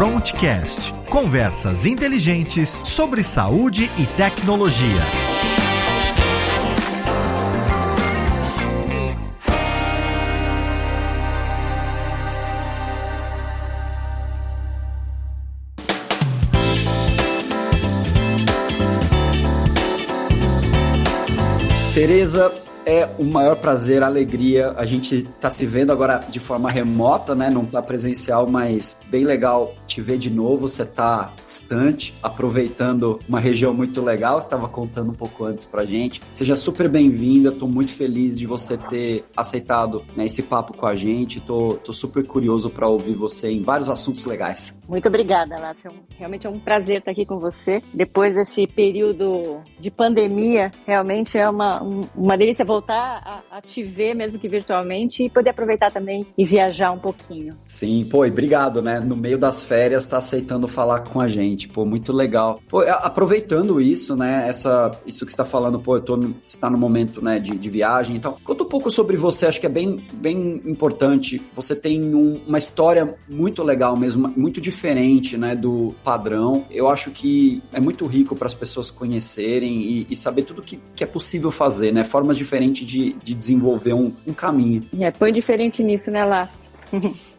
Frontcast. Conversas inteligentes sobre saúde e tecnologia. Tereza, é o maior prazer, alegria. A gente tá se vendo agora de forma remota, né? Não tá presencial, mas bem legal te ver de novo. Você tá distante, aproveitando uma região muito legal. Você estava contando um pouco antes pra gente. Seja super bem-vinda. Tô muito feliz de você ter aceitado, né, esse papo com a gente. Tô super curioso para ouvir você em vários assuntos legais. Muito obrigada, Lácio. Realmente é um prazer estar aqui com você. Depois desse período de pandemia, realmente é uma delícia voltar a te ver, mesmo que virtualmente, e poder aproveitar também e viajar um pouquinho. Sim, pô, e obrigado, né? No meio das férias, tá aceitando falar com a gente, pô, muito legal. Pô, aproveitando isso, né, isso que você tá falando, pô, você tá no momento, né, de viagem e tal. Conta um pouco sobre você, acho que é bem importante. Você tem uma história muito legal mesmo, muito diferente, né, do padrão. Eu acho que é muito rico para as pessoas conhecerem e saber tudo que é possível fazer, né, formas diferentes de desenvolver um caminho. Põe diferente nisso, né, Lácio?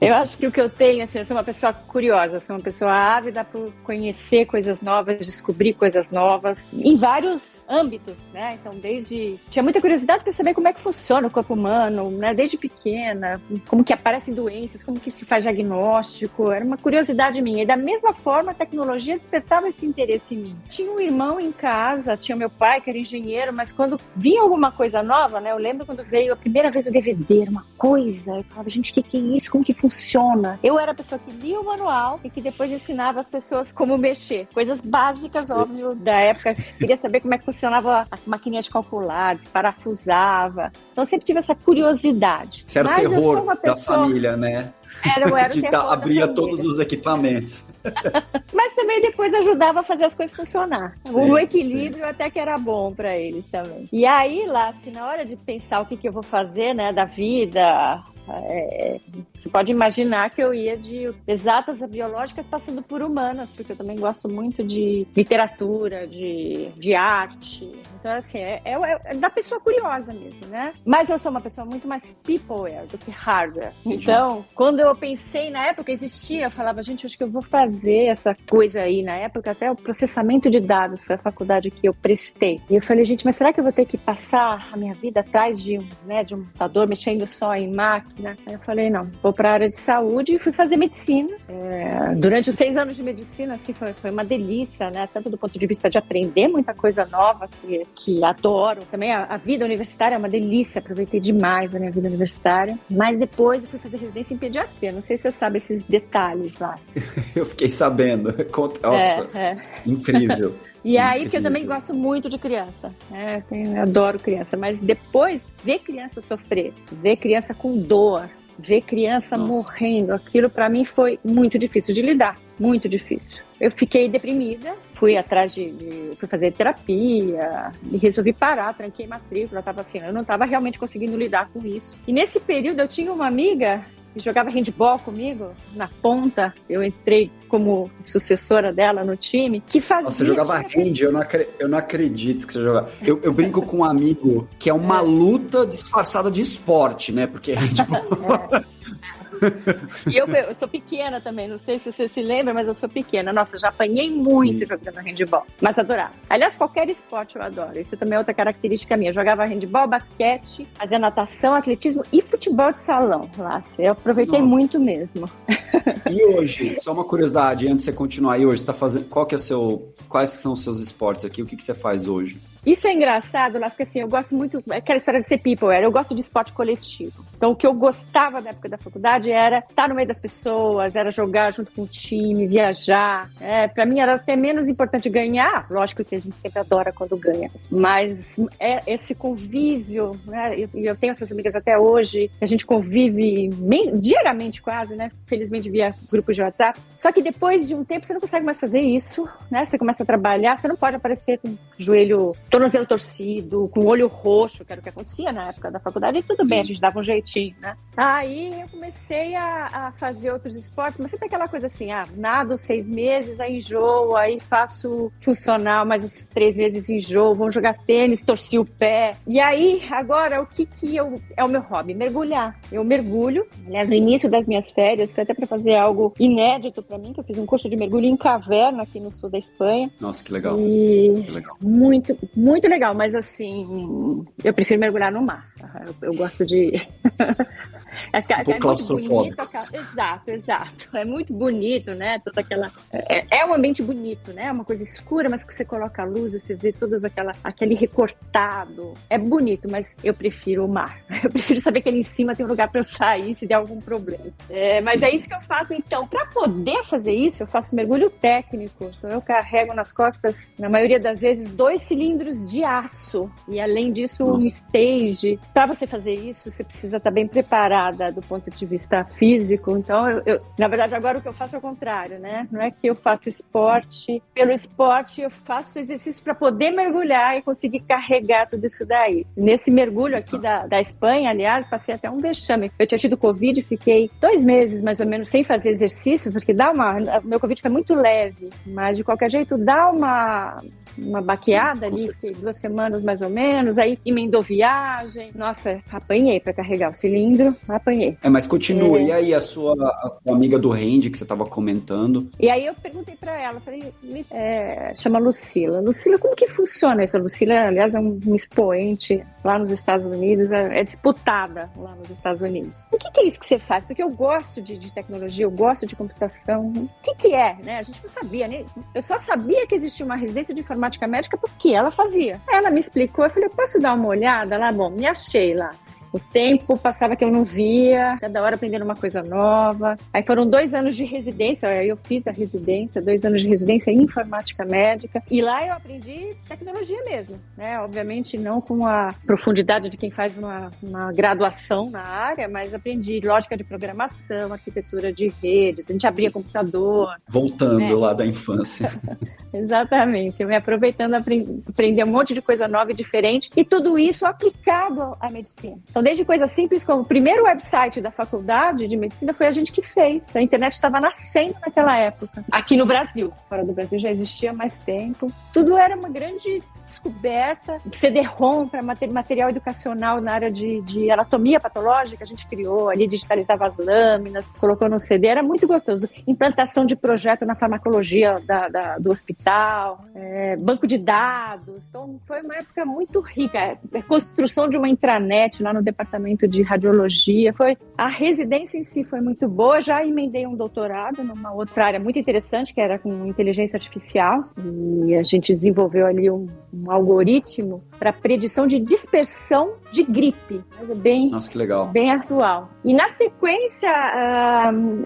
Eu acho que o que eu tenho, assim, eu sou uma pessoa curiosa, eu sou uma pessoa ávida por conhecer coisas novas, descobrir coisas novas, em vários âmbitos, né? Então, tinha muita curiosidade para saber como é que funciona o corpo humano, né? Desde pequena, como que aparecem doenças, como que se faz diagnóstico, era uma curiosidade minha. E da mesma forma, a tecnologia despertava esse interesse em mim. Tinha um irmão em casa, tinha meu pai, que era engenheiro, mas quando vinha alguma coisa nova, né? Eu lembro quando veio a primeira vez o DVD, era uma coisa, eu falava, gente, o que é isso? Como que funciona? Eu era a pessoa que lia o manual e que depois ensinava as pessoas como mexer. Coisas básicas, óbvio, da época. Queria saber como é que funcionava a maquininha de calcular, desparafusava. Então, eu sempre tive essa curiosidade. Isso era o terror da família, né? Era o terror abria todos os equipamentos. Mas também depois ajudava a fazer as coisas funcionar. O equilíbrio até que era bom para eles também. E aí, Lácio, na hora de pensar o que eu vou fazer, né, da vida... você pode imaginar que eu ia de exatas a biológicas passando por humanas, porque eu também gosto muito de literatura, de arte. Então, assim, é da pessoa curiosa mesmo, né? Mas eu sou uma pessoa muito mais peopleware do que hardware. Então, quando eu pensei na época, existia, eu falava, gente, acho que eu vou fazer essa coisa aí. Na época, até o processamento de dados foi a faculdade que eu prestei. E eu falei, gente, mas será que eu vou ter que passar a minha vida atrás de um computador, mexendo só em máquina? Aí eu falei, não, vou para a área de saúde e fui fazer medicina. Durante os 6 anos de medicina, assim, foi uma delícia, né? Tanto do ponto de vista de aprender muita coisa nova, que adoro. Também a vida universitária é uma delícia, aproveitei demais a minha vida universitária. Mas depois eu fui fazer residência em pediatria. Não sei se você sabe esses detalhes lá. Eu fiquei sabendo. Nossa, incrível. E aí que eu também gosto muito de criança, eu adoro criança, mas depois ver criança sofrer, ver criança com dor, ver criança morrendo, aquilo pra mim foi muito difícil de lidar, muito difícil. Eu fiquei deprimida, fui atrás fui fazer terapia e resolvi parar, tranquei matrícula, eu não estava realmente conseguindo lidar com isso. E nesse período eu tinha uma amiga que jogava handball comigo, na ponta, eu entrei como sucessora dela no time, que fazia... Você jogava hand, eu não acredito que você jogava. Eu brinco com um amigo que é uma luta disfarçada de esporte, né? Porque handball... E eu sou pequena também, não sei se você se lembra, mas eu sou pequena. Nossa, já apanhei muito jogando handball, mas adorava. Aliás, qualquer esporte eu adoro. Isso também é outra característica minha. Eu jogava handball, basquete, fazia natação, atletismo e futebol de salão. Lácio, eu aproveitei muito mesmo. E hoje, só uma curiosidade, antes de você continuar aí hoje, você tá fazendo, quais são os seus esportes aqui? O que você faz hoje? Isso é engraçado, lá, porque assim, eu gosto muito, aquela história de ser peopleware, eu gosto de esporte coletivo. Então, o que eu gostava da época da faculdade era estar no meio das pessoas, era jogar junto com o time, viajar. Pra mim era até menos importante ganhar, lógico que a gente sempre adora quando ganha, mas esse convívio, né? Eu tenho essas amigas até hoje, a gente convive diariamente quase, né? Felizmente via grupos de WhatsApp. Só que depois de um tempo você não consegue mais fazer isso, né? Você começa a trabalhar, você não pode aparecer com o joelho tornozelo torcido, com o olho roxo, que era o que acontecia na época da faculdade, e tudo bem, a gente dava um jeitinho, né? Aí eu comecei a fazer outros esportes, mas sempre aquela coisa assim, nado 6 meses, aí enjoo, aí faço funcional, mais uns 3 meses enjoo, vou jogar tênis, torci o pé. E aí, agora, o que é o meu hobby? Mergulhar. Eu mergulho, aliás, no início das minhas férias, foi até para fazer algo inédito para mim, que eu fiz um curso de mergulho em caverna aqui no sul da Espanha. Nossa, que legal. Que legal. Muito, muito legal, mas assim, eu prefiro mergulhar no mar. Eu gosto de... Um pouco claustrofóbico. Exato. É muito bonito, né? Toda aquela... É um ambiente bonito, né? Uma coisa escura, mas que você coloca a luz e você vê aquele recortado. É bonito, mas eu prefiro o mar. Eu prefiro saber que ali em cima tem um lugar para eu sair se der algum problema. Mas é isso que eu faço, então. Para poder fazer isso, eu faço mergulho técnico. Então eu carrego nas costas, na maioria das vezes, 2 cilindros de aço. E além disso, um stage. Para você fazer isso, você precisa estar bem preparado do ponto de vista físico. Então, na verdade, agora o que eu faço é o contrário, né? Não é que eu faço esporte pelo esporte, eu faço exercício para poder mergulhar e conseguir carregar tudo isso daí. Nesse mergulho aqui da Espanha, aliás, passei até um vexame. Eu tinha tido Covid, fiquei 2 meses, mais ou menos, sem fazer exercício, porque meu Covid foi muito leve, mas de qualquer jeito dá uma baqueada ali, fiquei 2 semanas mais ou menos, aí emendou viagem. Nossa, apanhei para carregar o cilindro, apanhei. Mas continua, e aí a sua amiga do Rende que você estava comentando? E aí eu perguntei para ela, falei, chama Lucila. Lucila, como que funciona isso? A Lucila, aliás, é um expoente lá nos Estados Unidos, é disputada lá nos Estados Unidos. O que é isso que você faz? Porque eu gosto de tecnologia, eu gosto de computação. O que é, né? A gente não sabia, né? Eu só sabia que existia uma residência de informática médica porque ela fazia. Ela me explicou, eu falei, posso dar uma olhada lá? Bom, me achei lá. O tempo passava que eu não via, cada hora aprendendo uma coisa nova. Aí foram 2 anos de residência, aí eu fiz a residência, 2 anos de residência em informática médica. E lá eu aprendi tecnologia mesmo, né? Obviamente não com a profundidade de quem faz uma graduação na área, mas aprendi lógica de programação, arquitetura de redes, a gente abria computador. Voltando lá da infância. Exatamente, eu me aproveitando, aprender um monte de coisa nova e diferente, e tudo isso aplicado à medicina. Então, desde coisas simples como o primeiro website da faculdade de medicina foi a gente que fez. A internet estava nascendo naquela época, aqui no Brasil. Fora do Brasil já existia há mais tempo. Tudo era uma grande descoberta. CD-ROM para material educacional na área de anatomia patológica, a gente criou ali, digitalizava as lâminas, colocou no CD, era muito gostoso. Implantação de projeto na farmacologia do hospital, banco de dados. Então, foi uma época muito rica. Construção de uma intranet lá no departamento de radiologia. A residência em si foi muito boa. Já emendei um doutorado numa outra área muito interessante, que era com inteligência artificial. E a gente desenvolveu ali um algoritmo para predição de dispersão de gripe. Nossa, que legal. Bem atual. E na sequência,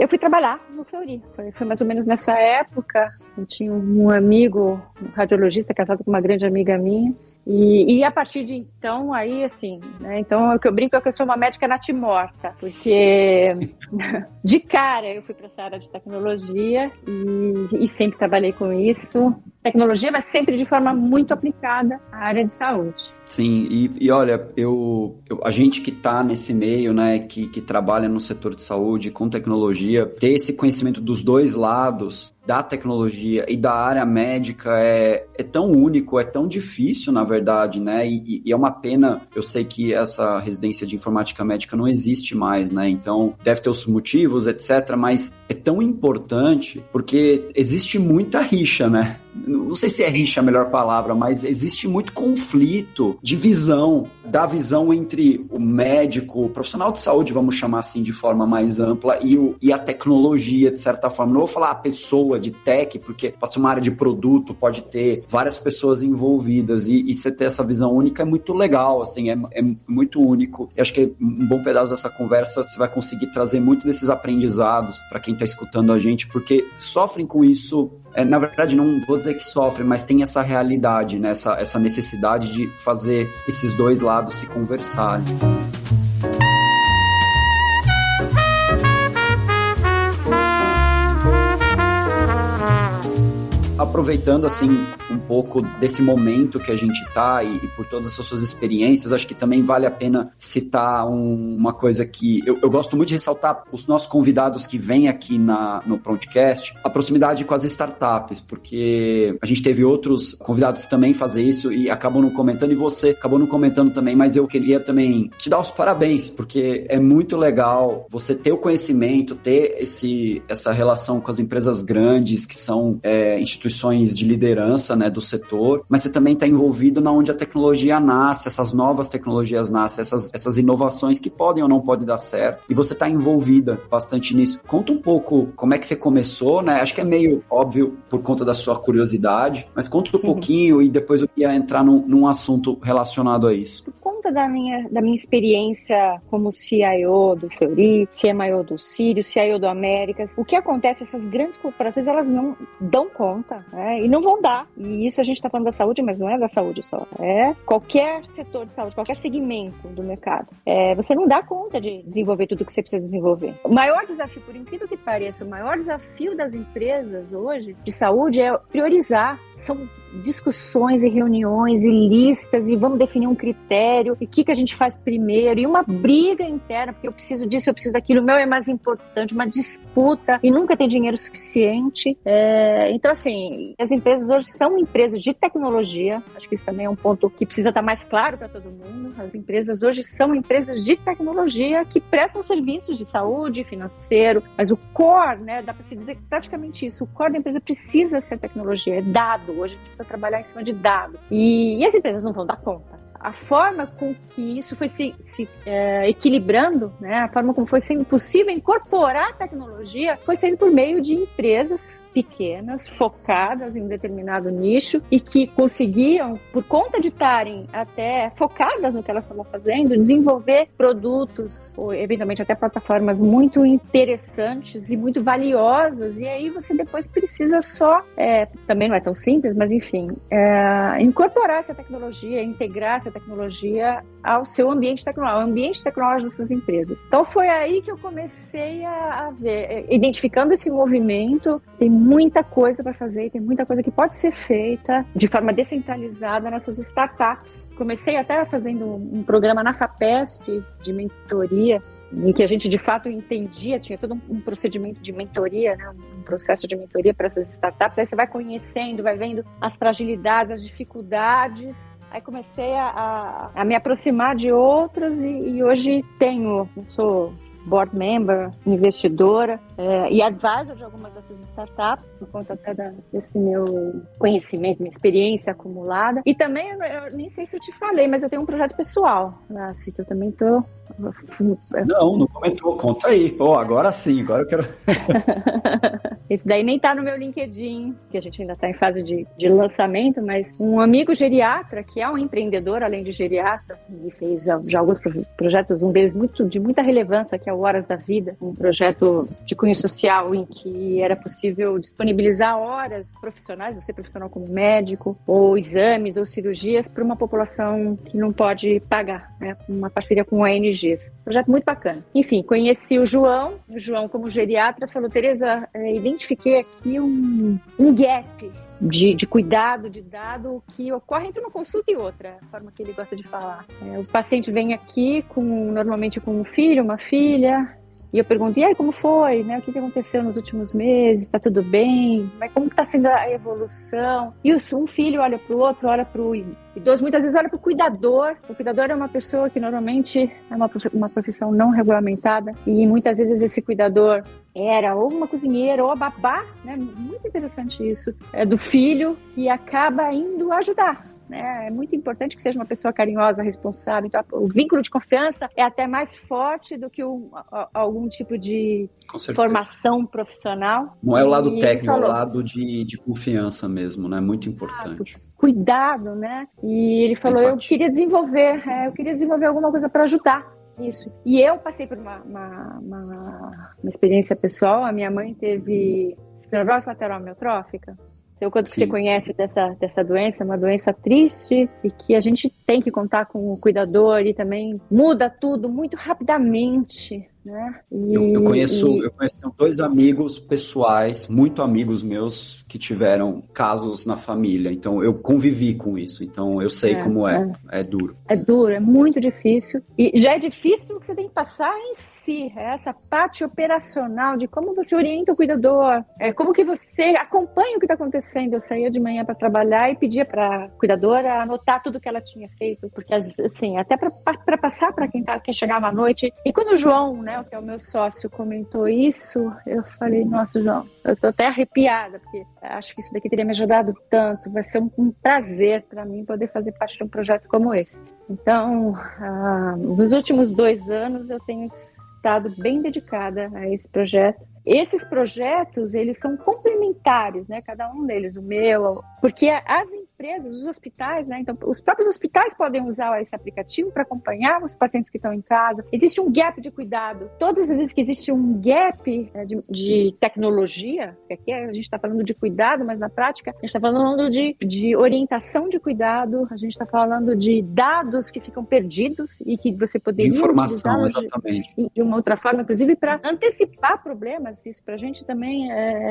eu fui trabalhar no Fleury. Foi mais ou menos nessa época. Eu tinha um amigo, um radiologista, casado com uma grande amiga minha. E a partir de então, aí assim, né? Então, o que eu brinco é que eu sou uma médica natimorta, porque de cara eu fui para essa área de tecnologia e sempre trabalhei com isso. Tecnologia, mas sempre de forma muito aplicada à área de saúde. Sim, e olha, a gente que está nesse meio, né, que trabalha no setor de saúde com tecnologia, ter esse conhecimento dos 2 lados, da tecnologia e da área médica é tão único, é tão difícil, na verdade, né, e é uma pena, eu sei que essa residência de informática médica não existe mais, né, então deve ter os motivos, etc, mas é tão importante porque existe muita rixa, né, não sei se é rixa a melhor palavra, mas existe muito conflito de visão, da visão entre o médico, o profissional de saúde, vamos chamar assim de forma mais ampla, e a tecnologia, de certa forma. Não vou falar a pessoa de tech, porque pode ser uma área de produto, pode ter várias pessoas envolvidas, e você ter essa visão única é muito legal, assim, é muito único. Eu acho que um bom pedaço dessa conversa você vai conseguir trazer muito desses aprendizados para quem está escutando a gente, porque sofrem com isso. Na verdade, não vou dizer que sofrem, mas tem essa realidade, né? Essa necessidade de fazer esses 2 lados se conversarem. aproveitando, assim, um pouco desse momento que a gente tá e por todas as suas experiências, acho que também vale a pena citar uma coisa que eu gosto muito de ressaltar os nossos convidados que vêm aqui no Prontcast, a proximidade com as startups, porque a gente teve outros convidados que também fazem isso e acabam não comentando, e você acabou não comentando também, mas eu queria também te dar os parabéns, porque é muito legal você ter o conhecimento, ter essa relação com as empresas grandes, que são instituições de liderança, né, do setor, mas você também está envolvido na onde a tecnologia nasce, essas novas tecnologias nascem, essas inovações que podem ou não podem dar certo, e você está envolvida bastante nisso. Conta um pouco como é que você começou, né? Acho que é meio óbvio por conta da sua curiosidade, mas conta um pouquinho e depois eu ia entrar num assunto relacionado a isso. Por conta da minha experiência como CIO do Fleury, CMIO do Sirius, CIO do Américas, o que acontece, essas grandes corporações, elas não dão conta, né? E não vão dar. E isso a gente está falando da saúde, mas não é da saúde só. É qualquer setor de saúde, qualquer segmento do mercado. Você não dá conta de desenvolver tudo que você precisa desenvolver. O maior desafio, por incrível que pareça, o maior desafio das empresas hoje de saúde é priorizar. São discussões e reuniões e listas e vamos definir um critério e o que a gente faz primeiro e uma briga interna, porque eu preciso disso, eu preciso daquilo, o meu é mais importante, uma disputa e nunca tem dinheiro suficiente. Então, assim, as empresas hoje são empresas de tecnologia, acho que isso também é um ponto que precisa estar mais claro para todo mundo. As empresas hoje são empresas de tecnologia que prestam serviços de saúde, financeiro, mas o core, né, dá para se dizer praticamente isso, o core da empresa precisa ser tecnologia, é dado, hoje a gente precisa trabalhar em cima de dados. E as empresas não vão dar conta. A forma com que isso foi se equilibrando, né, a forma como foi sendo possível incorporar a tecnologia foi sendo por meio de empresas pequenas, focadas em um determinado nicho e que conseguiam, por conta de estarem até focadas no que elas estavam fazendo, desenvolver produtos ou eventualmente até plataformas muito interessantes e muito valiosas. E aí você depois precisa só, também não é tão simples, mas enfim, incorporar essa tecnologia, integrar essa tecnologia ao seu ambiente tecnológico, ao ambiente tecnológico dessas empresas. Então foi aí que eu comecei a ver, identificando esse movimento, tem muita coisa para fazer, tem muita coisa que pode ser feita de forma descentralizada nessas startups. Comecei até fazendo um programa na FAPESP de mentoria, em que a gente de fato entendia, tinha todo um procedimento de mentoria, né, um processo de mentoria para essas startups. Aí você vai conhecendo, vai vendo as fragilidades, as dificuldades. Aí comecei a me aproximar de outras e hoje sou board member, investidora e advisor de algumas dessas startups, por conta até desse meu conhecimento, minha experiência acumulada. E também, eu nem sei se eu te falei, mas eu tenho um projeto pessoal, Nassi, que eu também tô... Não comentou, conta aí. Agora sim, agora eu quero... Esse daí nem tá no meu LinkedIn, que a gente ainda tá em fase de lançamento, mas um amigo geriatra, que é um empreendedor, além de geriatra, e fez já alguns projetos, um deles de muita relevância, que é o Horas da Vida, um projeto de cunho social em que era possível disponibilizar horas profissionais, você profissional como médico, ou exames ou cirurgias para uma população que não pode pagar, né? Uma parceria com ONGs. Projeto muito bacana. Enfim, conheci o João como geriatra falou: Tereza, identifiquei aqui um gap de cuidado, de dado que ocorre entre uma consulta e outra, a forma que ele gosta de falar. O paciente vem aqui normalmente com um filho, uma filha, e eu pergunto: e aí, como foi? Né? O que aconteceu nos últimos meses? Está tudo bem? Mas como está sendo a evolução? E um filho olha para o outro, olha para o idoso, muitas vezes olha para o cuidador. O cuidador é uma pessoa que normalmente é uma profissão não regulamentada, e muitas vezes esse cuidador era ou uma cozinheira ou a babá, né? Muito interessante isso, do filho que acaba indo ajudar. É muito importante que seja uma pessoa carinhosa, responsável. Então, o vínculo de confiança é até mais forte do que algum tipo de formação profissional. Não é o lado técnico, é o lado de confiança mesmo, né? Muito importante. Cuidado, né? E ele falou: eu queria desenvolver alguma coisa para ajudar isso. E eu passei por uma experiência pessoal. A minha mãe teve esclerose lateral amiotrófica. Quando você conhece dessa doença, é uma doença triste e que a gente tem que contar com o cuidador, e também muda tudo muito rapidamente. né? Eu conheço dois amigos pessoais, muito amigos meus, que tiveram casos na família. Então, eu convivi com isso. Então, eu sei como é. É duro. É duro, é muito difícil. E já é difícil o que você tem que passar em si. É essa parte operacional de como você orienta o cuidador, como que você acompanha o que está acontecendo. Eu saía de manhã para trabalhar e pedia para a cuidadora anotar tudo que ela tinha feito. Porque, assim, até para passar para quem chegava à noite. E quando o João, né, que é o meu sócio, comentou isso, eu falei, nossa, João, eu tô até arrepiada, porque acho que isso daqui teria me ajudado tanto, vai ser um prazer para mim poder fazer parte de um projeto como esse. Então, nos últimos 2 anos eu tenho estado bem dedicada a esse projeto. Esses projetos, eles são complementares, né? Cada um deles, o meu, porque as empresas, os hospitais, né? Então, os próprios hospitais podem usar esse aplicativo para acompanhar os pacientes que estão em casa. Existe um gap de cuidado. Todas as vezes que existe um gap de tecnologia, que aqui a gente está falando de cuidado, mas na prática a gente está falando de orientação de cuidado, a gente está falando de dados que ficam perdidos e que você poderia de informação, exatamente. De uma outra forma, inclusive para antecipar problemas. Isso pra gente também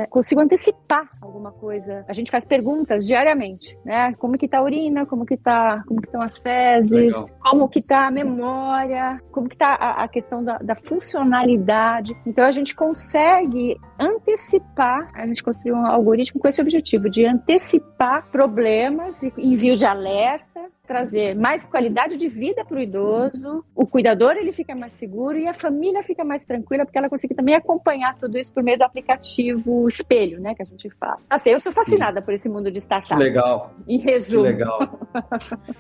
consigo antecipar alguma coisa. A gente faz perguntas diariamente, né? Como que tá a urina, como que estão as fezes, legal. Como que tá a memória, como que tá a questão da funcionalidade. Então a gente consegue antecipar, a gente construiu um algoritmo com esse objetivo de antecipar problemas e envio de alerta, trazer mais qualidade de vida para o idoso, o cuidador ele fica mais seguro e a família fica mais tranquila porque ela consegue também acompanhar tudo isso por meio do aplicativo espelho, né, que a gente fala. Assim, eu sou fascinada por esse mundo de startup. Que legal. Em resumo. Que legal.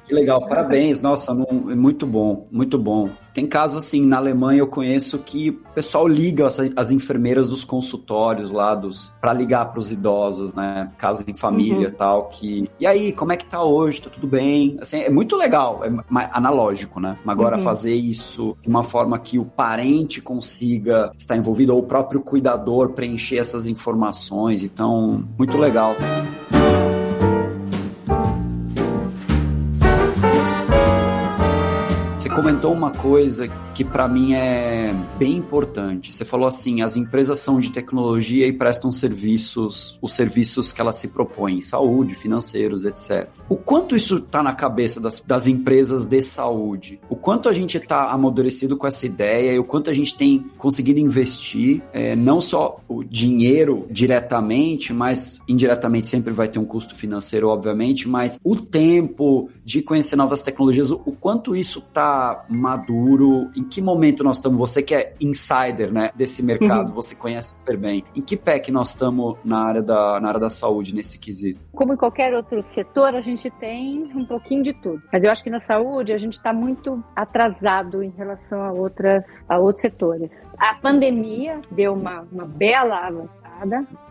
Que legal, parabéns, nossa, é muito bom, muito bom. Tem casos assim, na Alemanha eu conheço que o pessoal liga as enfermeiras dos consultórios lá, para ligar para os idosos, né, casos em família e tal, e aí, como é que tá hoje, tá tudo bem? Assim, é muito legal, é analógico, né? Agora fazer isso de uma forma que o parente consiga estar envolvido, ou o próprio cuidador preencher essas informações, então, muito legal. Você comentou uma coisa que para mim é bem importante. Você falou assim, as empresas são de tecnologia e prestam serviços, os serviços que elas se propõem, saúde, financeiros, etc. O quanto isso está na cabeça das empresas de saúde? O quanto a gente está amadurecido com essa ideia e o quanto a gente tem conseguido investir, não só o dinheiro diretamente, mas indiretamente sempre vai ter um custo financeiro, obviamente, mas o tempo de conhecer novas tecnologias, o quanto isso está maduro, em que momento nós estamos, você que é insider, né, desse mercado, você conhece super bem, em que pé que nós estamos na área da saúde, nesse quesito? Como em qualquer outro setor, a gente tem um pouquinho de tudo, mas eu acho que na saúde a gente está muito atrasado em relação a outros setores. A pandemia deu uma bela avançada.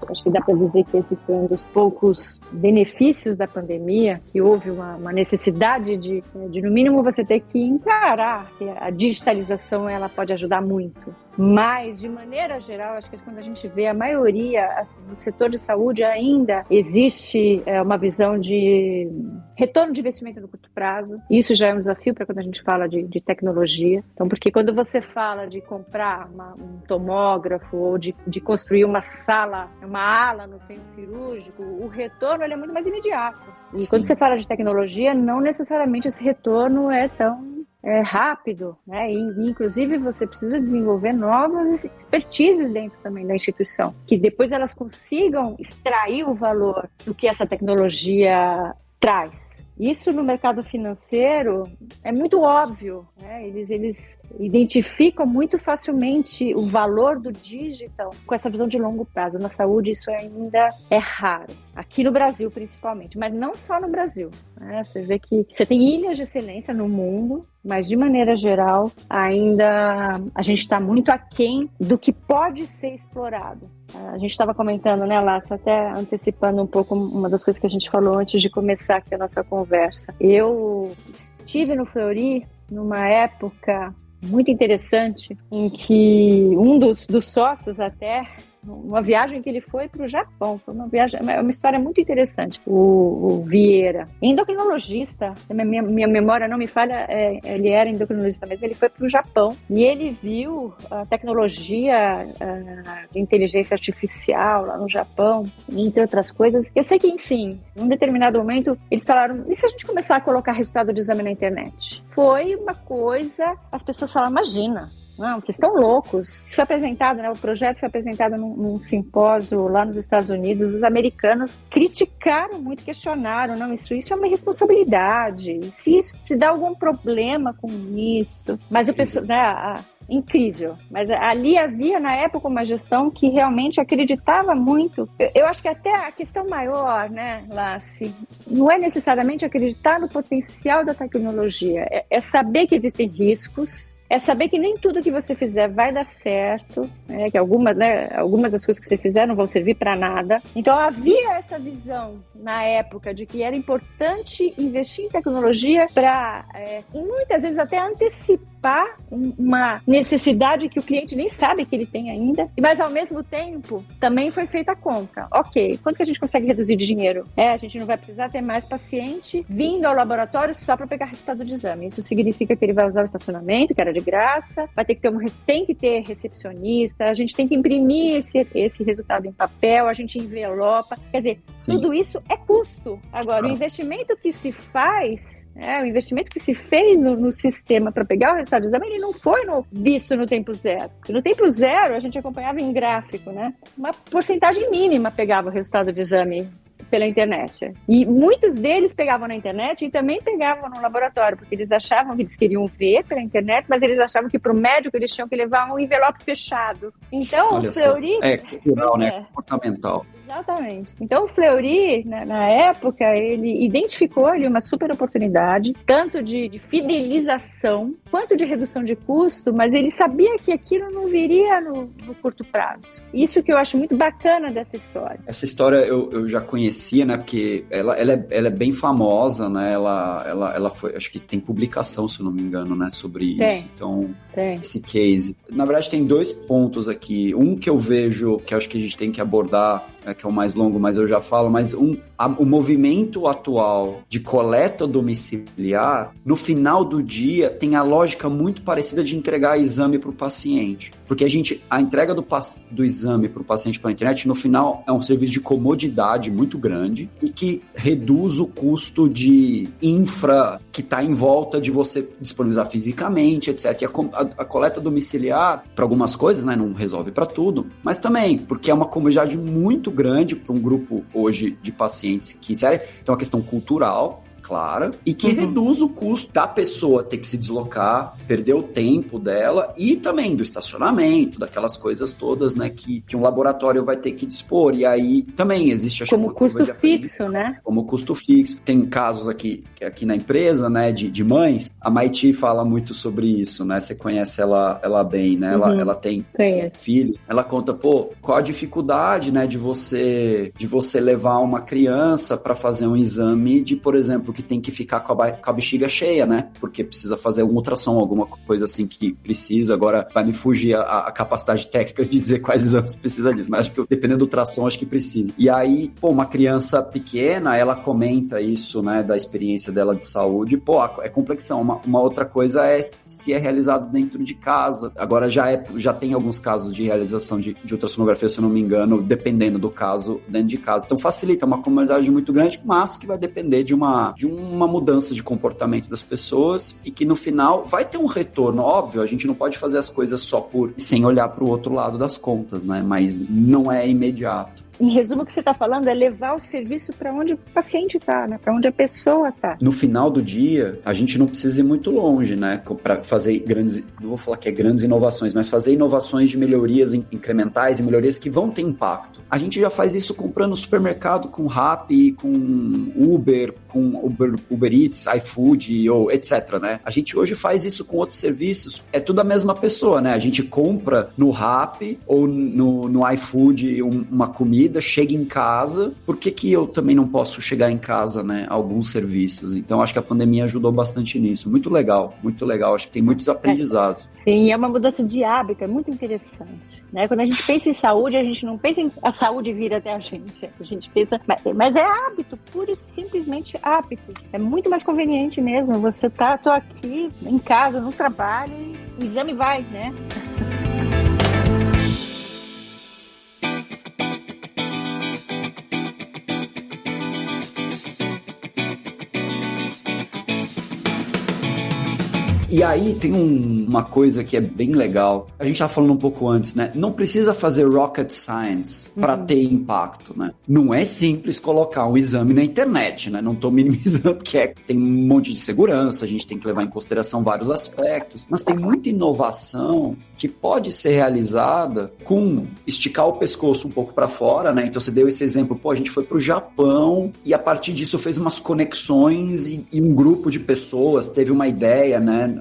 Acho que dá para dizer que esse foi um dos poucos benefícios da pandemia, que houve uma necessidade de no mínimo você ter que encarar que a digitalização ela pode ajudar muito. Mas, de maneira geral, acho que quando a gente vê a maioria, assim, no setor de saúde ainda existe uma visão de retorno de investimento no curto prazo. Isso já é um desafio para quando a gente fala de tecnologia. Então, porque quando você fala de comprar um tomógrafo ou de construir uma ala no centro cirúrgico, o retorno ele é muito mais imediato. E Sim. Quando você fala de tecnologia, não necessariamente esse retorno é tão rápido, né? E inclusive você precisa desenvolver novas expertises dentro também da instituição, que depois elas consigam extrair o valor do que essa tecnologia traz. Isso no mercado financeiro é muito óbvio, né? Eles identificam muito facilmente o valor do digital com essa visão de longo prazo. Na saúde isso ainda é raro, aqui no Brasil principalmente, mas não só no Brasil, né? Você vê que você tem ilhas de excelência no mundo, mas de maneira geral ainda a gente está muito aquém do que pode ser explorado. A gente estava comentando, né, Lácio, até antecipando um pouco uma das coisas que a gente falou antes de começar aqui a nossa conversa. Eu estive no Fleury numa época muito interessante em que um dos sócios até uma viagem que ele foi para o Japão. Foi uma viagem, é uma história muito interessante. O Vieira, endocrinologista, minha memória não me falha, ele era endocrinologista mesmo, ele foi para o Japão e ele viu a tecnologia de inteligência artificial lá no Japão, entre outras coisas. Eu sei que, enfim, num determinado momento, eles falaram, e se a gente começar a colocar resultado de exame na internet? Foi uma coisa, as pessoas falaram, imagina, não, vocês estão loucos. Isso foi apresentado, né? O projeto foi apresentado num simpósio lá nos Estados Unidos. Os americanos criticaram muito, questionaram. Não, isso é uma responsabilidade. Se dá algum problema com isso. Mas o pessoal, né? Incrível, mas ali havia na época uma gestão que realmente acreditava muito. Eu acho que até a questão maior, né, Lassi, não é necessariamente acreditar no potencial da tecnologia, é saber que existem riscos, é saber que nem tudo que você fizer vai dar certo, né, que algumas das coisas que você fizer não vão servir para nada. Então havia essa visão na época de que era importante investir em tecnologia para muitas vezes até antecipar uma necessidade que o cliente nem sabe que ele tem ainda, mas ao mesmo tempo também foi feita a conta. Ok, quanto que a gente consegue reduzir de dinheiro? A gente não vai precisar ter mais paciente vindo ao laboratório só para pegar resultado de exame. Isso significa que ele vai usar o estacionamento, que era de graça, vai ter que tem que ter recepcionista, a gente tem que imprimir esse resultado em papel, a gente envelopa. Quer dizer, tudo isso é custo. Agora, o investimento que se faz, o investimento que se fez no sistema para pegar o resultado do exame, ele não foi visto no tempo zero. No tempo zero, a gente acompanhava em gráfico, né? Uma porcentagem mínima pegava o resultado de exame pela internet. E muitos deles pegavam na internet e também pegavam no laboratório, porque eles achavam que eles queriam ver pela internet, mas eles achavam que para o médico eles tinham que levar um envelope fechado. Então, olha o Fleury... É cultural, né? Comportamental. Exatamente. Então, o Fleury, na época, ele identificou ali uma super oportunidade, tanto de fidelização, quanto de redução de custo, mas ele sabia que aquilo não viria no curto prazo. Isso que eu acho muito bacana dessa história. Essa história eu já conhecia, né? Porque ela é bem famosa, né? Ela foi, acho que tem publicação, se eu não me engano, né? Sobre isso. Então, esse case. Na verdade, tem 2 pontos aqui. Um que eu vejo, que acho que a gente tem que abordar, que é o mais longo, mas eu já falo, mas o movimento atual de coleta domiciliar, no final do dia, tem a lógica muito parecida de entregar exame para o paciente. Porque a entrega do exame para o paciente pela internet, no final, é um serviço de comodidade muito grande e que reduz o custo de infra que está em volta de você disponibilizar fisicamente, etc. E a coleta domiciliar, para algumas coisas, né, não resolve para tudo, mas também porque é uma comodidade muito grande para um grupo hoje de pacientes que inserem. Então, a questão cultural, clara, e que reduz o custo da pessoa ter que se deslocar, perder o tempo dela e também do estacionamento, daquelas coisas todas, né, que um laboratório vai ter que dispor. E aí também existe, acho, como custo fixo, né? Como custo fixo. Tem casos aqui na empresa, né, de mães. A Maiti fala muito sobre isso, né? Você conhece ela bem, né? Ela tem filho. Ela conta, qual a dificuldade, né, de você levar uma criança para fazer um exame de, por exemplo, que tem que ficar com a bexiga cheia, né? Porque precisa fazer um ultrassom, alguma coisa assim que precisa. Agora vai me fugir a capacidade técnica de dizer quais exames precisa disso, mas acho que dependendo do ultrassom, acho que precisa. E aí, uma criança pequena, ela comenta isso, né, da experiência dela de saúde, é complexão. Uma outra coisa é se é realizado dentro de casa. Agora já tem alguns casos de realização de ultrassonografia, se eu não me engano, dependendo do caso, dentro de casa. Então facilita, uma comunidade muito grande, mas que vai depender de uma mudança de comportamento das pessoas e que no final vai ter um retorno. Óbvio, a gente não pode fazer as coisas sem olhar para o outro lado das contas, né? Mas não é imediato. Em resumo, o que você está falando é levar o serviço para onde o paciente está, né? Para onde a pessoa está. No final do dia, a gente não precisa ir muito longe, né? Para fazer não vou falar que é grandes inovações, mas fazer inovações de melhorias incrementais e melhorias que vão ter impacto. A gente já faz isso comprando no supermercado com Rappi, com Uber, com Uber Eats, iFood, ou etc, né? A gente hoje faz isso com outros serviços. É tudo a mesma pessoa, né? A gente compra no Rappi ou no iFood uma comida vida, chega em casa, por que eu também não posso chegar em casa, né? Alguns serviços. Então, acho que a pandemia ajudou bastante nisso. Muito legal. Acho que tem muitos aprendizados. Sim, é uma mudança de hábito, é muito interessante. Né? Quando a gente pensa em saúde, a gente não pensa em a saúde vir até a gente. A gente pensa, mas é hábito, pura e simplesmente hábito. É muito mais conveniente mesmo. Você tô aqui em casa, no trabalho, e o exame vai, né? E aí tem uma coisa que é bem legal. A gente estava falando um pouco antes, né? Não precisa fazer rocket science para ter impacto, né? Não é simples colocar um exame na internet, né? Não estou minimizando, porque tem um monte de segurança, a gente tem que levar em consideração vários aspectos, mas tem muita inovação que pode ser realizada com esticar o pescoço um pouco para fora, né? Então você deu esse exemplo, a gente foi para o Japão e a partir disso fez umas conexões e um grupo de pessoas teve uma ideia, né?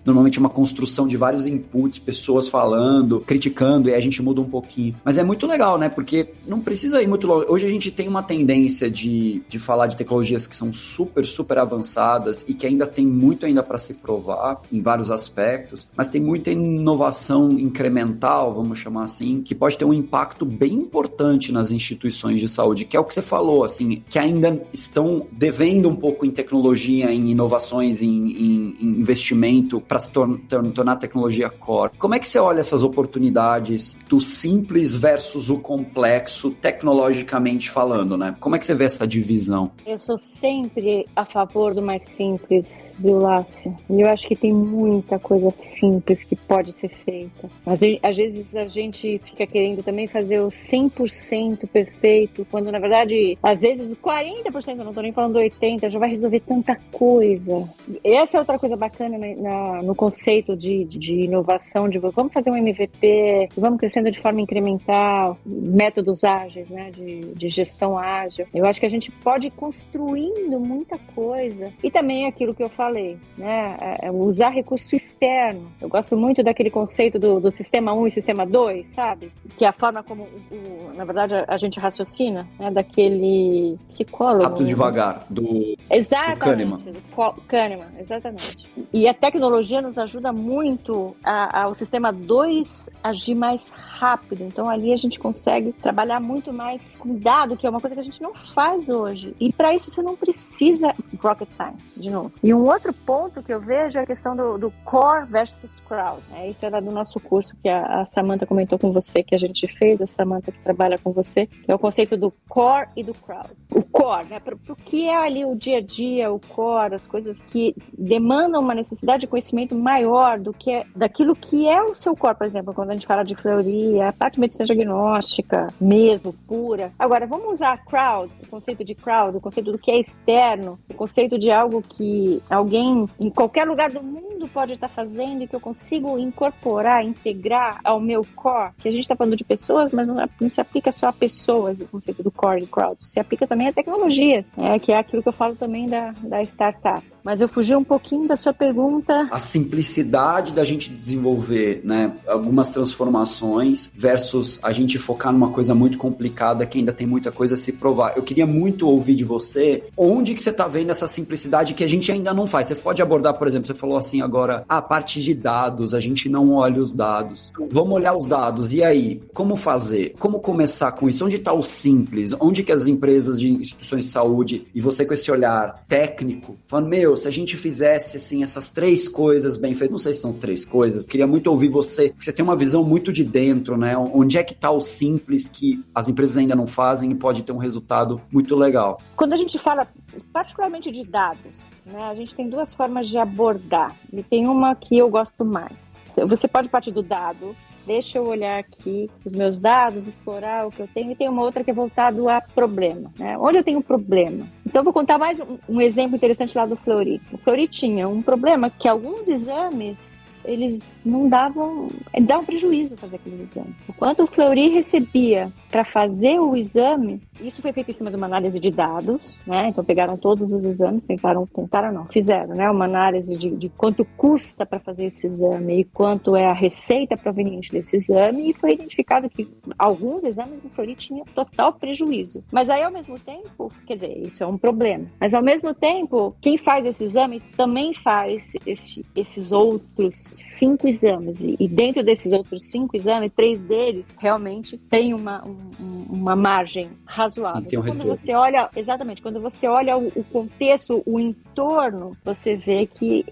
Normalmente uma construção de vários inputs, pessoas falando, criticando, e aí a gente muda um pouquinho. Mas é muito legal, né? Porque não precisa ir muito longe. Hoje a gente tem uma tendência de falar de tecnologias que são super, super avançadas e que ainda tem muito ainda para se provar em vários aspectos, mas tem muita inovação incremental, vamos chamar assim, que pode ter um impacto bem importante nas instituições de saúde, que é o que você falou, assim, que ainda estão devendo um pouco em tecnologia, em inovações, em investimento para se tornar a tecnologia core. Como é que você olha essas oportunidades do simples versus o complexo, tecnologicamente falando, né? Como é que você vê essa divisão? Eu sou sempre a favor do mais simples, viu, Lácia? E eu acho que tem muita coisa simples que pode ser feita. Mas às vezes a gente fica querendo também fazer o 100% perfeito, quando na verdade, às vezes 40%, eu não estou nem falando 80%, já vai resolver tanta coisa. Essa é outra coisa bacana, né? No conceito de inovação, de vamos fazer um MVP, vamos crescendo de forma incremental, métodos ágeis, né, de gestão ágil. Eu acho que a gente pode ir construindo muita coisa. E também aquilo que eu falei, né, usar recurso externo. Eu gosto muito daquele conceito do sistema 1 e sistema 2, sabe? Que é a forma como, na verdade, a gente raciocina, né, daquele psicólogo. Rápido devagar, do Kahneman. Do Kahneman, exatamente. E a tecnologia nos ajuda muito ao sistema 2 agir mais rápido. Então, ali a gente consegue trabalhar muito mais com dado, que é uma coisa que a gente não faz hoje. E para isso você não precisa rocket science, de novo. E um outro ponto que eu vejo é a questão do core versus crowd. Isso era do nosso curso que a Samantha comentou com você, que a gente fez, a Samantha que trabalha com você, que é o conceito do core e do crowd. O core, né? Para o que é ali o dia a dia, o core, as coisas que demandam uma necessidade de conhecimento maior daquilo que é o seu corpo, por exemplo, quando a gente fala de Fleury, a parte de medicina diagnóstica mesmo, pura. Agora, vamos usar crowd, o conceito de crowd, o conceito do que é externo, o conceito de algo que alguém em qualquer lugar do mundo pode estar fazendo e que eu consigo incorporar, integrar ao meu core, que a gente está falando de pessoas, mas não se aplica só a pessoas, o conceito do core e crowd, se aplica também a tecnologias, né, que é aquilo que eu falo também da startup. Mas eu fugi um pouquinho da sua pergunta. A simplicidade da gente desenvolver, né, algumas transformações versus a gente focar numa coisa muito complicada que ainda tem muita coisa a se provar. Eu queria muito ouvir de você onde que você está vendo essa simplicidade que a gente ainda não faz. Você pode abordar, por exemplo, você falou assim agora, a parte de dados, a gente não olha os dados. Vamos olhar os dados, e aí? Como fazer? Como começar com isso? Onde está o simples? Onde que as empresas de instituições de saúde, e você com esse olhar técnico, falando, se a gente fizesse assim, essas 3 coisas bem feitas, não sei se são 3 coisas, eu queria muito ouvir você, porque você tem uma visão muito de dentro, né? Onde é que está o simples que as empresas ainda não fazem e pode ter um resultado muito legal? Quando a gente fala particularmente de dados, né, a gente tem 2 formas de abordar, e tem uma que eu gosto mais. Você pode partir do dado, deixa eu olhar aqui os meus dados, explorar o que eu tenho, e tem uma outra que é voltado a problema, né? Onde eu tenho problema? Então eu vou contar mais um exemplo interessante lá do Fleury. O Fleury tinha um problema que alguns exames eles não davam prejuízo fazer aquele exame. O quanto o Fleury recebia para fazer o exame, isso foi feito em cima de uma análise de dados, né? Então pegaram todos os exames, fizeram, né? Uma análise de quanto custa para fazer esse exame e quanto é a receita proveniente desse exame, e foi identificado que alguns exames o Fleury tinha total prejuízo. Mas aí, ao mesmo tempo, quer dizer, isso é um problema, mas ao mesmo tempo, quem faz esse exame também faz esses outros 5 exames, e dentro desses outros 5 exames, 3 deles realmente tem uma margem razoável. Sim, tem um quando retorno. você olha, exatamente, quando você olha o contexto, o entorno, você vê que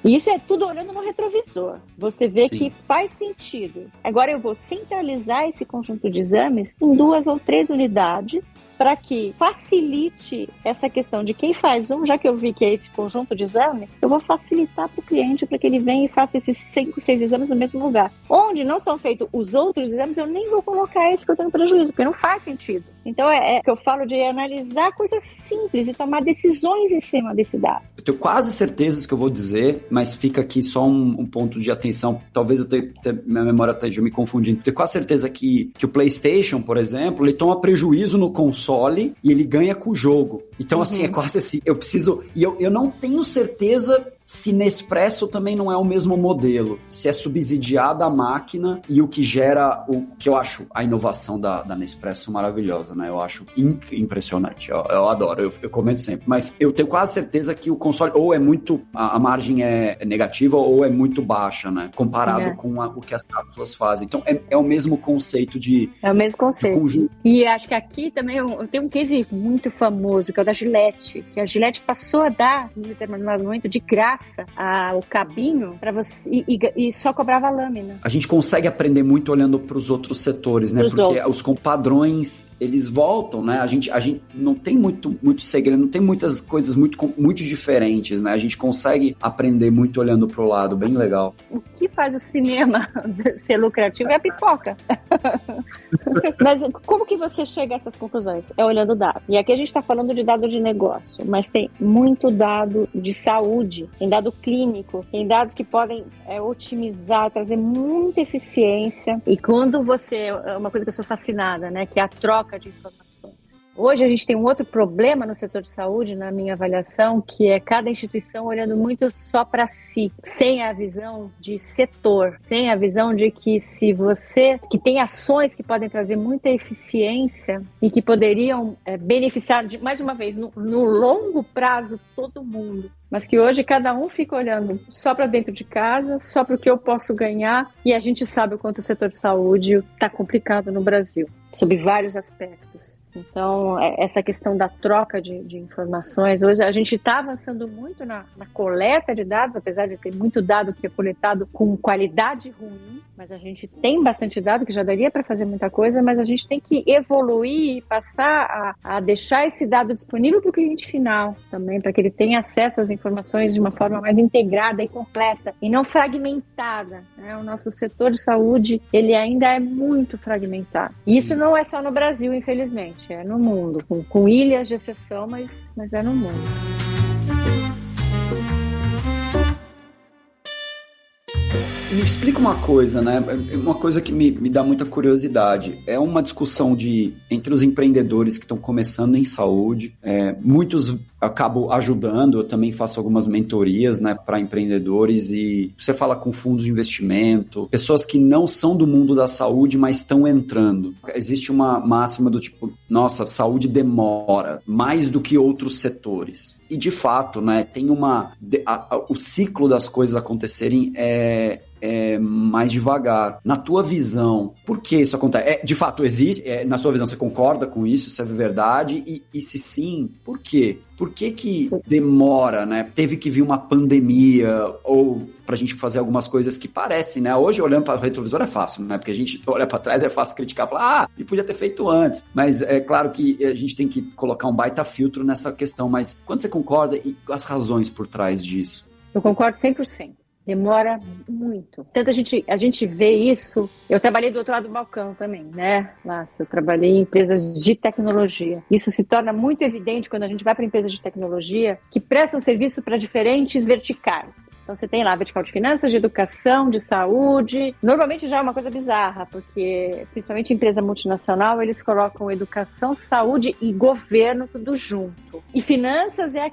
e isso é tudo olhando no retrovisor, você vê Sim. que faz sentido. Agora eu vou centralizar esse conjunto de exames em 2 ou 3 unidades para que facilite essa questão de quem faz já que eu vi que é esse conjunto de exames, eu vou facilitar para o cliente para que ele venha e faça esses 5, 6 exames no mesmo lugar. Onde não são feitos os outros exames, eu nem vou colocar esse que eu tenho prejuízo, porque não faz sentido. Então é que eu falo de analisar coisas simples e tomar decisões em cima desse dado. Eu tenho quase certeza que eu vou dizer, mas fica aqui só um ponto de atenção. Talvez minha memória esteja me confundindo. Eu tenho quase certeza que o PlayStation, por exemplo, ele toma prejuízo no console e ele ganha com o jogo. Então, assim, é quase assim. Eu preciso... E eu não tenho certeza se Nespresso também não é o mesmo modelo. Se é subsidiada a máquina e o que gera o que eu acho a inovação da Nespresso maravilhosa, né? Eu acho impressionante. Eu adoro, eu comento sempre. Mas eu tenho quase certeza que o console ou é muito... A margem é negativa ou é muito baixa, né? Comparado com o que as cápsulas fazem. Então, é o mesmo conceito de... É o mesmo conceito. E acho que aqui também tem um case muito famoso, que é o da Gillette. Que a Gillette passou a dar, em determinado momento, de graça o cabinho para você e só cobrava a lâmina. A gente consegue aprender muito olhando para os outros setores, né? Porque os compadrões, eles voltam, né? A gente não tem muito segredo, não tem muitas coisas muito diferentes, né? A gente consegue aprender muito olhando para o lado, bem legal. O que faz o cinema ser lucrativo é a pipoca. Mas como que você chega a essas conclusões? É olhando dado. E aqui a gente está falando de dado de negócio, mas tem muito dado de saúde, tem dado clínico, tem dados que podem otimizar, trazer muita eficiência. E quando uma coisa que eu sou fascinada, né, que é a troca de informações. Hoje a gente tem um outro problema no setor de saúde, na minha avaliação, que é cada instituição olhando muito só para si, sem a visão de setor, sem a visão de que que tem ações que podem trazer muita eficiência e que poderiam beneficiar, mais uma vez, no longo prazo, todo mundo. Mas que hoje cada um fica olhando só para dentro de casa, só para o que eu posso ganhar, e a gente sabe o quanto o setor de saúde está complicado no Brasil, sob vários aspectos. Então, essa questão da troca de informações, hoje a gente está avançando muito na coleta de dados, apesar de ter muito dado que é coletado com qualidade ruim, mas a gente tem bastante dado que já daria para fazer muita coisa, mas a gente tem que evoluir e passar a deixar esse dado disponível para o cliente final também, para que ele tenha acesso às informações de uma forma mais integrada e completa e não fragmentada, né? O nosso setor de saúde, ele ainda é muito fragmentado. E isso não é só no Brasil, infelizmente. É no mundo, com ilhas de exceção, mas é no mundo. Me explica uma coisa, né? Uma coisa que me dá muita curiosidade. É uma discussão entre os empreendedores que estão começando em saúde. Muitos acabo ajudando, eu também faço algumas mentorias, né, para empreendedores, e você fala com fundos de investimento, pessoas que não são do mundo da saúde, mas estão entrando. Existe uma máxima do tipo, nossa, saúde demora mais do que outros setores. E de fato, né, tem o ciclo das coisas acontecerem mais devagar. Na tua visão, por que isso acontece? De fato, existe, na sua visão, você concorda com isso? Isso é verdade? E se sim, por quê? Por que demora, né? Teve que vir uma pandemia ou pra gente fazer algumas coisas que parecem, né? Hoje, olhando para o retrovisor é fácil, né? Porque a gente olha para trás, é fácil criticar, falar, e podia ter feito antes. Mas é claro que a gente tem que colocar um baita filtro nessa questão. Mas quando você concorda e as razões por trás disso? Eu concordo 100%. Demora muito. Tanto a gente vê isso. Eu trabalhei do outro lado do balcão também, né? Eu trabalhei em empresas de tecnologia. Isso se torna muito evidente quando a gente vai para empresas de tecnologia que prestam serviço para diferentes verticais. Então você tem lá a vertical de finanças, de educação, de saúde. Normalmente já é uma coisa bizarra, porque principalmente em empresa multinacional, eles colocam educação, saúde e governo tudo junto. E finanças é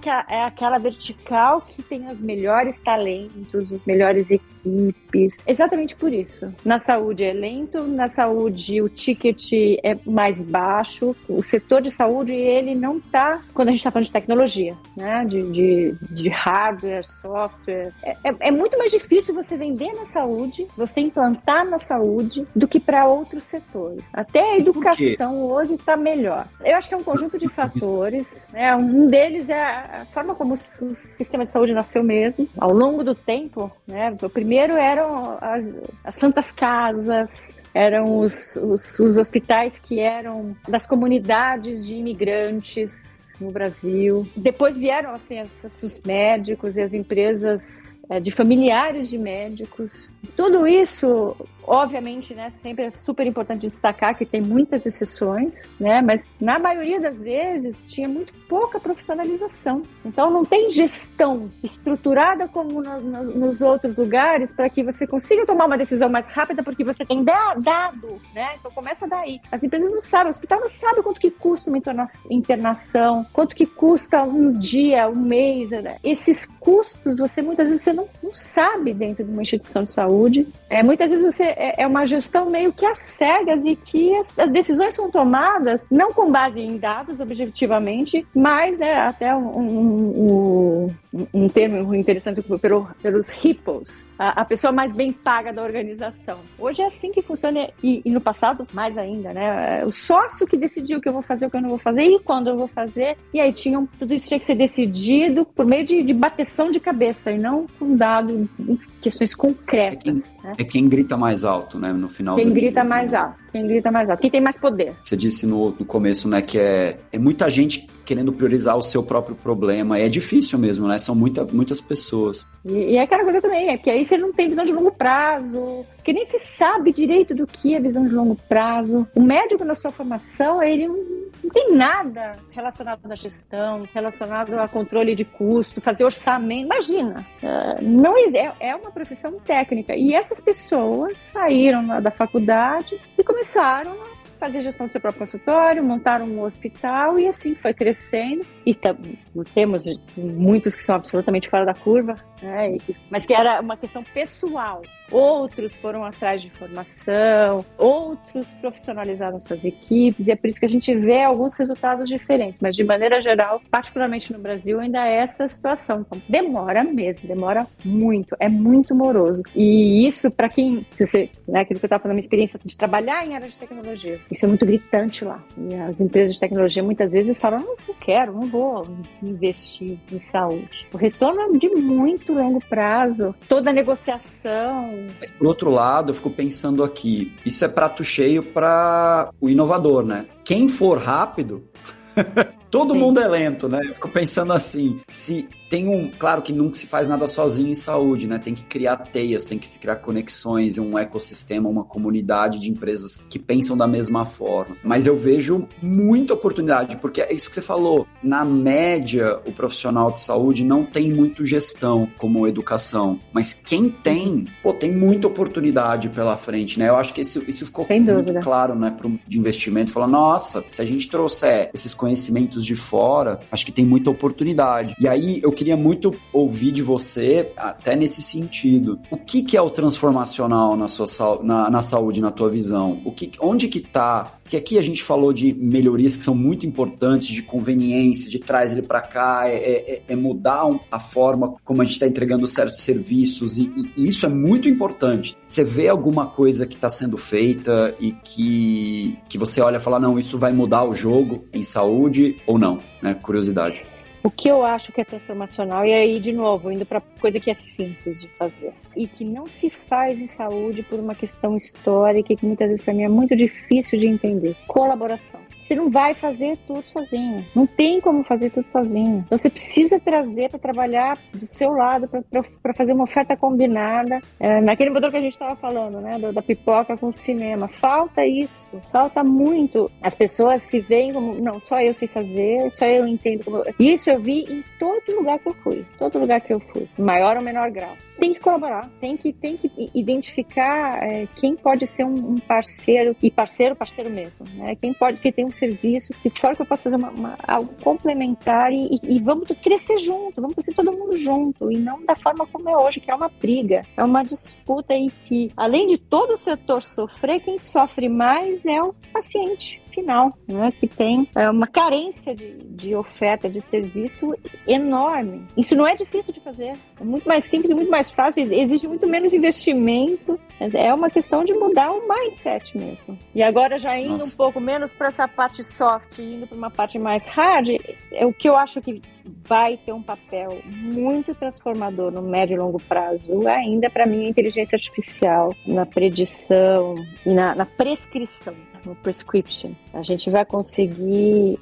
aquela vertical que tem os melhores talentos, os melhores equipes. Exatamente por isso. Na saúde é lento, na saúde o ticket é mais baixo. O setor de saúde, ele não está, quando a gente está falando de tecnologia, né? De hardware, software. É muito mais difícil você vender na saúde, você implantar na saúde, do que para outros setores. Até a educação hoje está melhor. Eu acho que é um conjunto de fatores, né? Um deles é a forma como o sistema de saúde nasceu mesmo, ao longo do tempo, né? O primeiro eram as santas casas, eram os hospitais que eram das comunidades de imigrantes no Brasil. Depois vieram assim, os médicos e as empresas de familiares de médicos. Tudo isso, obviamente, né, sempre é super importante destacar que tem muitas exceções, né, mas na maioria das vezes tinha muito pouca profissionalização. Então não tem gestão estruturada como nos outros lugares para que você consiga tomar uma decisão mais rápida porque você tem dado, né? Então começa daí. As empresas não sabem, o hospital não sabe quanto que custa uma internação, quanto que custa um dia, um mês, né? Esses custos muitas vezes você não sabe dentro de uma instituição de saúde. Muitas vezes é uma gestão meio que às cegas e que as decisões são tomadas não com base em dados objetivamente, mas, né, até um termo interessante pelos hippos, a pessoa mais bem paga da organização. Hoje é assim que funciona e no passado mais ainda, né? O sócio que decidiu o que eu vou fazer, o que eu não vou fazer e quando eu vou fazer, e aí tudo isso tinha que ser decidido por meio de bateção de cabeça e não com dado em questões concretas. É quem grita mais alto, né, no final do dia. Quem grita mais alto, quem tem mais poder. Você disse no começo, né, que é muita gente querendo priorizar o seu próprio problema. É difícil mesmo, né? São muitas pessoas. E é aquela coisa também, porque aí você não tem visão de longo prazo, que nem se sabe direito do que é visão de longo prazo. O médico, na sua formação, ele não tem nada relacionado à gestão, relacionado a controle de custo, fazer orçamento. Imagina, é uma profissão técnica. E essas pessoas saíram da faculdade e começaram a fazer gestão do seu próprio consultório, montaram um hospital e assim foi crescendo. E temos muitos que são absolutamente fora da curva, né? Mas que era uma questão pessoal. Outros foram atrás de formação, outros profissionalizaram suas equipes, e é por isso que a gente vê alguns resultados diferentes. Mas, de maneira geral, particularmente no Brasil, ainda é essa situação. Então, demora mesmo, demora muito, é muito moroso. E isso, para quem, se você, né, aquilo que eu estava falando, minha experiência de trabalhar em área de tecnologias, isso é muito gritante lá. E as empresas de tecnologia muitas vezes falam, não quero, não vou investir em saúde. O retorno é de muito longo prazo, toda a negociação. Mas, por outro lado, eu fico pensando aqui, isso é prato cheio para o inovador, né? Quem for rápido, todo Sim. mundo é lento, né? Eu fico pensando assim, se tem claro que nunca se faz nada sozinho em saúde, né? Tem que criar teias, tem que se criar conexões, um ecossistema, uma comunidade de empresas que pensam da mesma forma. Mas eu vejo muita oportunidade, porque é isso que você falou. Na média, o profissional de saúde não tem muito gestão como educação. Mas quem tem, tem muita oportunidade pela frente, né? Eu acho que isso ficou muito claro, né? De investimento. Falar, nossa, se a gente trouxer esses conhecimentos de fora, acho que tem muita oportunidade. E aí, eu queria muito ouvir de você, até nesse sentido. O que é o transformacional na saúde, na tua visão? Onde que tá? Porque aqui a gente falou de melhorias que são muito importantes, de conveniência, de traz ele para cá, é mudar a forma como a gente está entregando certos serviços, e isso é muito importante. Você vê alguma coisa que está sendo feita e que você olha e fala, não, isso vai mudar o jogo em saúde ou não? Né? Curiosidade. O que eu acho que é transformacional, e aí, de novo, indo para coisa que é simples de fazer, e que não se faz em saúde por uma questão histórica, que muitas vezes para mim é muito difícil de entender. Colaboração. Você não vai fazer tudo sozinho. Não tem como fazer tudo sozinho. Então você precisa trazer para trabalhar do seu lado, para fazer uma oferta combinada. Naquele modelo que a gente estava falando, né? Da pipoca com o cinema. Falta isso. Falta muito. As pessoas se veem como, não, só eu sei fazer, só eu entendo como... Isso eu vi em todo lugar que eu fui. Todo lugar que eu fui. Maior ou menor grau. Tem que colaborar, tem que identificar quem pode ser um parceiro, e parceiro mesmo, né? Que tem um serviço, que fora que eu posso fazer algo complementar e vamos crescer junto, vamos crescer todo mundo junto, e não da forma como é hoje, que é uma briga, é uma disputa aí que, além de todo o setor sofrer, quem sofre mais é o paciente final, né, que tem uma carência de oferta de serviço enorme. Isso não é difícil de fazer, é muito mais simples e muito mais fácil, exige muito menos investimento, mas é uma questão de mudar o mindset mesmo. E agora já indo um pouco menos para essa parte soft e indo para uma parte mais hard, é o que eu acho que vai ter um papel muito transformador no médio e longo prazo, ainda para mim a inteligência artificial, na predição e na prescrição, no prescription. A gente vai conseguir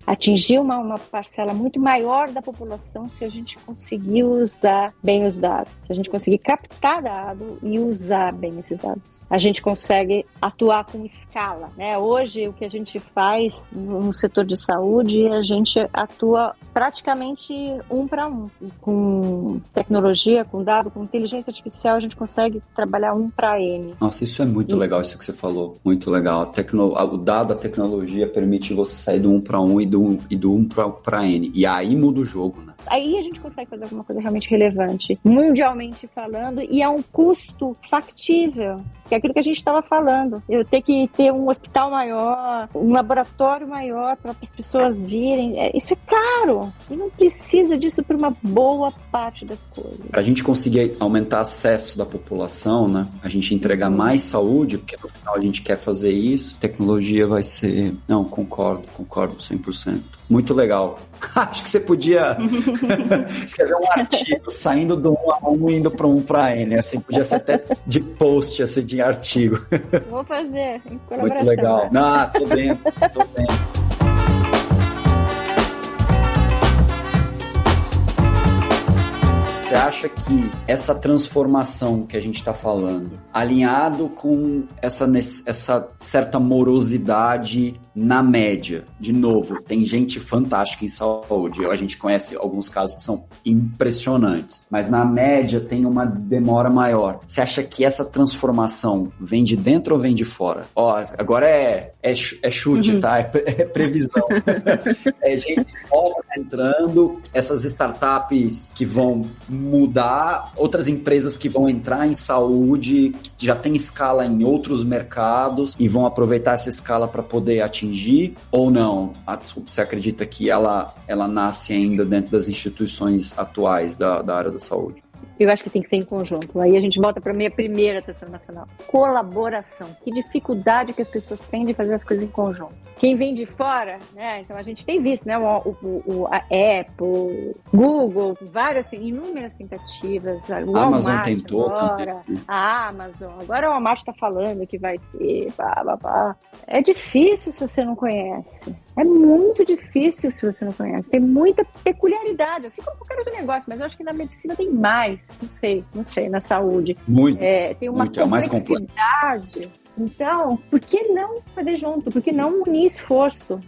atingir uma parcela muito maior da população se a gente conseguir usar bem os dados. Se a gente conseguir captar dado e usar bem esses dados. A gente consegue atuar com escala, né? Hoje, o que a gente faz no setor de saúde, a gente atua praticamente 1 para 1. Com tecnologia, com dado, com inteligência artificial, a gente consegue trabalhar 1 para N. Nossa, isso é muito legal, isso que você falou. Muito legal. O dado, a tecnologia permite você sair do 1 para 1 e do 1 para N. E aí muda o jogo, né? Aí a gente consegue fazer alguma coisa realmente relevante, mundialmente falando, e a um custo factível, que é aquilo que a gente estava falando. Eu ter que ter um hospital maior, um laboratório maior para as pessoas virem, isso é caro. E não precisa disso para uma boa parte das coisas. Para a gente conseguir aumentar o acesso da população, né? A gente entregar mais saúde, porque no final a gente quer fazer isso, tecnologia vai ser... Não, concordo 100%. Muito legal. Acho que você podia escrever um artigo saindo do 1 a 1 e indo para 1 para N. Assim, podia ser até de post, assim, de artigo. Vou fazer, em colaboração. Muito legal. Tô dentro. Você acha que essa transformação que a gente está falando, alinhado com essa certa morosidade na média, de novo, tem gente fantástica em saúde, a gente conhece alguns casos que são impressionantes, mas na média tem uma demora maior. Você acha que essa transformação vem de dentro ou vem de fora? Agora é chute, tá? É previsão. É gente nova entrando, essas startups que vão mudar, outras empresas que vão entrar em saúde, que já tem escala em outros mercados e vão aproveitar essa escala para poder atingir, ou não? Desculpa, você acredita que ela nasce ainda dentro das instituições atuais da área da saúde? Eu acho que tem que ser em conjunto. Aí a gente volta para a minha primeira transformacional. Colaboração. Que dificuldade que as pessoas têm de fazer as coisas em conjunto. Quem vem de fora, né? Então a gente tem visto, né? A Apple, Google, várias, inúmeras tentativas. A Amazon Walmart tentou agora, também. A Amazon. Agora a Walmart está falando que vai ter, É difícil se você não conhece. É muito difícil se você não conhece. Tem muita peculiaridade, assim como qualquer outro negócio, mas eu acho que na medicina tem mais. Não sei, na saúde. Muito. Tem uma muito, complexidade. Então, por que não fazer junto? Por que não unir esforço?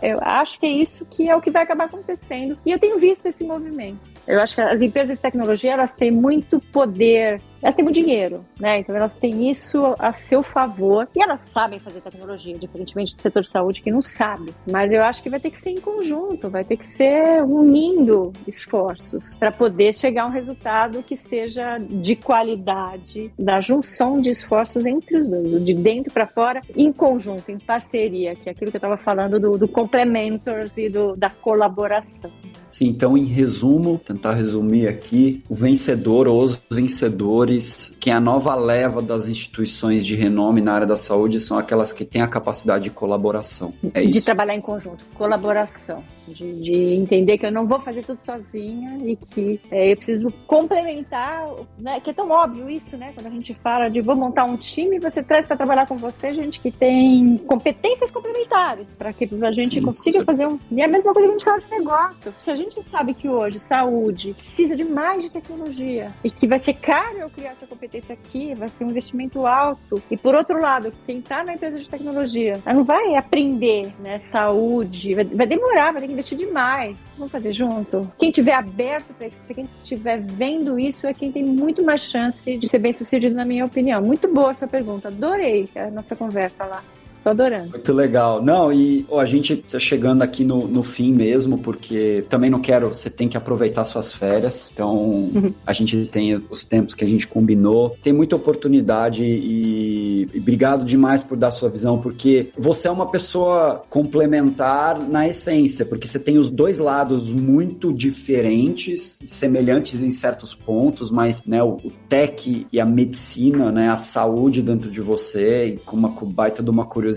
Eu acho que é isso que é o que vai acabar acontecendo. E eu tenho visto esse movimento. Eu acho que as empresas de tecnologia, elas têm muito poder, elas têm muito dinheiro, né? Então elas têm isso a seu favor e elas sabem fazer tecnologia, diferentemente do setor de saúde que não sabe. Mas eu acho que vai ter que ser em conjunto, vai ter que ser unindo esforços para poder chegar a um resultado que seja de qualidade, da junção de esforços entre os dois, de dentro para fora, em conjunto, em parceria, que é aquilo que eu estava falando do complementors e da colaboração. Sim, então, em resumo, tentar resumir aqui, o vencedor ou os vencedores valores, que a nova leva das instituições de renome na área da saúde são aquelas que têm a capacidade de colaboração. É isso? De trabalhar em conjunto, colaboração. De entender que eu não vou fazer tudo sozinha e que eu preciso complementar, né? Que é tão óbvio isso, né? Quando a gente fala de vou montar um time, você traz para trabalhar com você gente que tem competências complementares para que a gente consiga fazer um... E é a mesma coisa que a gente fala de negócio. Se a gente sabe que hoje saúde precisa de mais de tecnologia e que vai ser caro eu criar essa competência aqui, vai ser um investimento alto. E por outro lado, quem está na empresa de tecnologia não vai aprender, né? Saúde, vai demorar, vai ter que investir demais. Vamos fazer junto? Quem estiver aberto para isso, quem estiver vendo isso é quem tem muito mais chance de ser bem sucedido, na minha opinião. Muito boa a sua pergunta. Adorei a nossa conversa lá. Tô adorando. Muito legal. Não, e a gente tá chegando aqui no fim mesmo, porque também não quero... Você tem que aproveitar suas férias. Então, a gente tem os tempos que a gente combinou. Tem muita oportunidade e obrigado demais por dar sua visão, porque você é uma pessoa complementar na essência, porque você tem os dois lados muito diferentes, semelhantes em certos pontos, mas, né, o tech e a medicina, né, a saúde dentro de você, e com uma baita de uma curiosidade,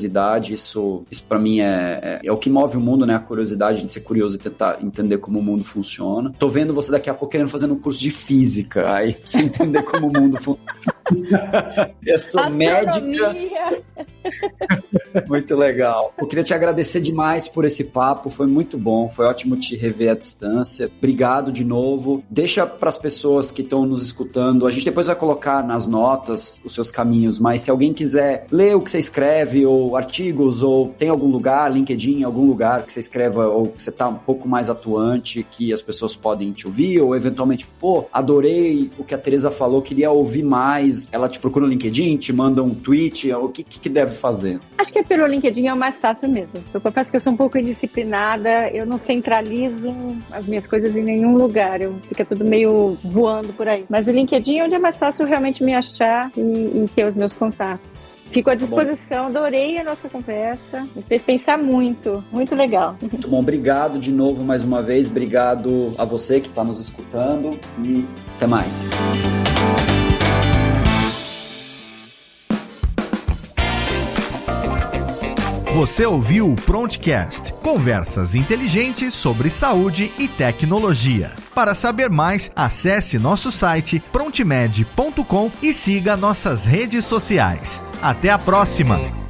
isso pra mim é o que move o mundo, né? A curiosidade, a gente ser curioso e tentar entender como o mundo funciona. Tô vendo você daqui a pouco querendo fazer um curso de física, aí você entender como o mundo funciona. Eu sou médica. Muito legal. Eu queria te agradecer demais por esse papo, foi muito bom, foi ótimo te rever à distância. Obrigado de novo. Deixa pras pessoas que estão nos escutando, a gente depois vai colocar nas notas os seus caminhos, mas se alguém quiser ler o que você escreve, ou artigos, ou tem algum lugar, LinkedIn, algum lugar que você escreva, ou que você tá um pouco mais atuante, que as pessoas podem te ouvir, ou eventualmente, adorei o que a Teresa falou, queria ouvir mais, ela te procura no LinkedIn, te manda um tweet, o que deve fazer? Acho que pelo LinkedIn é o mais fácil mesmo. Eu confesso que eu sou um pouco indisciplinada, eu não centralizo as minhas coisas em nenhum lugar, fica tudo meio voando por aí. Mas o LinkedIn é onde é mais fácil realmente me achar e ter os meus contatos. Fico à disposição, adorei a nossa conversa, me fez pensar muito, muito legal. Muito bom, obrigado de novo mais uma vez, obrigado a você que está nos escutando e até mais. Você ouviu o Prontcast, conversas inteligentes sobre saúde e tecnologia. Para saber mais, acesse nosso site prontmed.com e siga nossas redes sociais. Até a próxima!